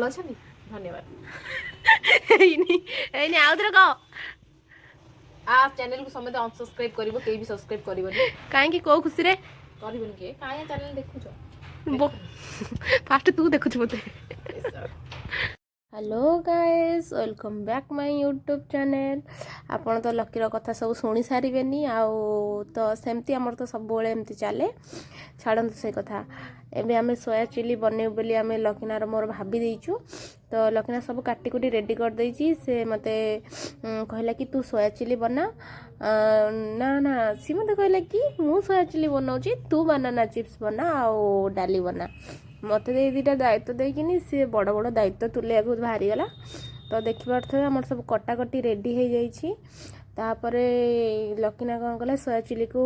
ଭଲ ଅଛନ୍ତି ଧନ୍ୟବାଦ ଏଇନି ଆଉ ଥରେ କହ आ चैनल को समझ अनसब्सक्राइब करिवो केही भी सब्सक्राइब करिवोनी काहे की को खुशी रे करिवोनी के काहे चैनल देखुछो फास्ट तू देखुछ मते hello guys welcome back my YouTube channel आपण तो लकीर कथा सब शुणी सारे आउ तो सेमती आमर तो सब एमती चले छाड़ू से कथा एबे आमे सोया चिली बने बोली आमे लकीनार मोर भाभी देइछु तो लकीना सब काटी कुटी रेडी कर देइछि से मते कहला कि तू सोया चिली बना ना ना सी मते कहला कि मु सोया चिली बनाउछि तू बनाना चिप्स बना आउ डाली बना मत दे दीटा दायित्व देकिनी सी बड़ बड़ दायित्व तुले बाहरी गला तो देखिए आम सब कटाकटी रेडी हो जाइए तापर लकीना कौन कला सोया चिली को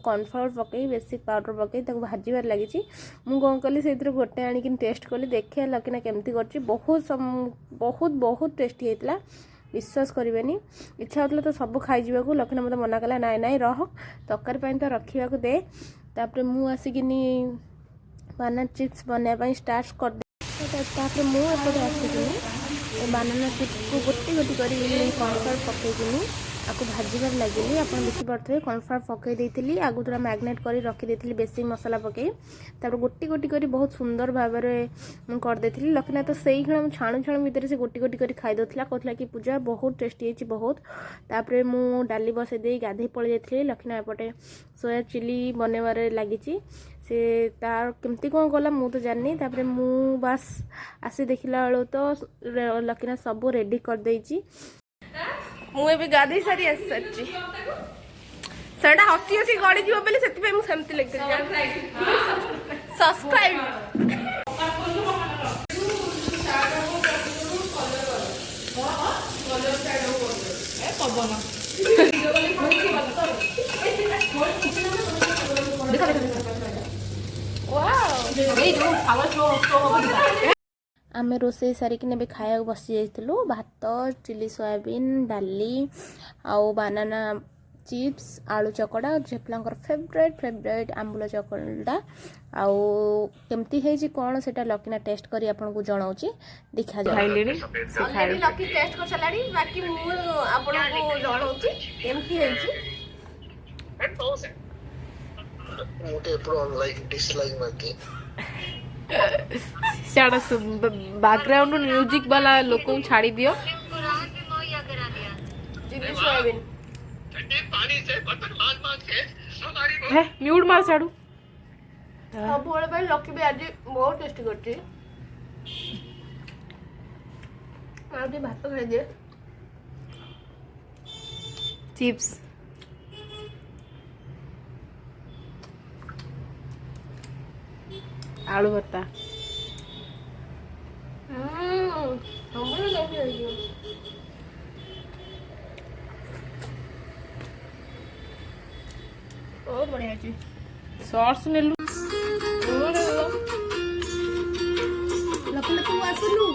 कॉर्नफ्लावर पकई बेसिक पाउडर पकई भाजबार लगी मुझे कौन कली से गोटे आणिक टेस्ट कली देखे लकीना केमती कर बहुत बहुत बहुत टेस्टी होता विश्वास करेनि इच्छा होता तो सब खाई लकीना मत मना कला नाई नाई रह तरकारी तो रखा दे तापर मुझे आसिकिनी बानाना चिप्स बनवाई स्टार्ट कर मुझे आसिक बानाना चिप्स को गोटी गोटी कर कॉर्नफ्लावर पकईकिनी आपको भाजबार लगे आप देखिपे कॉर्नफ्लावर पकई आगु थोड़ा मैग्नेट कर रखी बेसिक मसला पकई तापर गोटी गोटी कर बहुत सुंदर भाव में करदे लकीना तो से क्षण छाणु छाणु भितर से गोटी गोटी कर खाई दौला कहला कि पूजा बहुत टेस्टी है बहुत तापर मु डाली बसई दे गाधे पलि जाइए लकीना एपटे सोया चिली बनवार लगी से तार केमती कौन कला मु तो जानी तापर मु बास आसी देखला बेलू तो लकीना सब रेडी कर देइछि मुझे गाधे सारी आसी सारी सेटा हसी हसी गड़ी जीव बोली से मुझे सेमती लगे सब्सक्राइब आमे रोसे सारिकी ने खाया बसी जाइलु भात चिली सोयाबीन डाली आउ बानाना चिप्स आलू चकड़ा झेपलांकर फेवरेट फेवरेट आंबुल चकड़ा आउ केमती है कौन से लकीना टेस्ट करी आपन को जणाउची देखा जाय लकी टेस्ट कर सलाडी बाकी मु आपन को जणाउची केमती है मोटे प्रो लाइक डिसलाइक माके साडा बैकग्राउंड म्यूजिक वाला लोक छाड़ी दियो चिली सोयाबीन पानी से बर्तन मांज के हमारी म्यूट मार छाड़ू सब बोले भाई लकी भी आज बहुत टेस्टी करती आज भात खाई दे चिप्स आलू भर्ता बढ़िया सॉस ने लू तू आसलू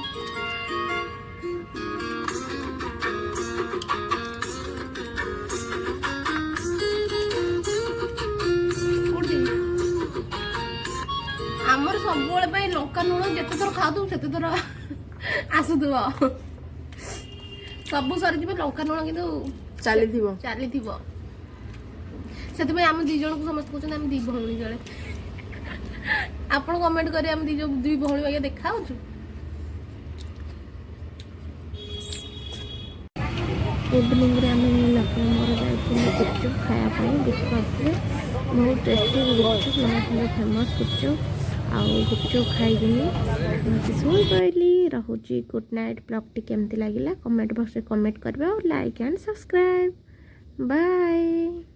आमर सब लंका लुण जिते थर खाऊ से थर आसुव सब सरी लंका लुण कि चली से आम दी जन को समस्त कहते दी भौणी जड़े आप कमेंट करें आम दी भौणी भाई देखा इवनिंग गुपचुप खायापी देखिए बहुत टेस्टी गुपचुप फेमस गुपचुप आउ गुपचुप खाई शुई पड़ी रोचे गुड नाइट ब्लॉग केमती लगे कमेंट बॉक्स में कमेंट करें और लाइक एंड सब्सक्राइब बाय।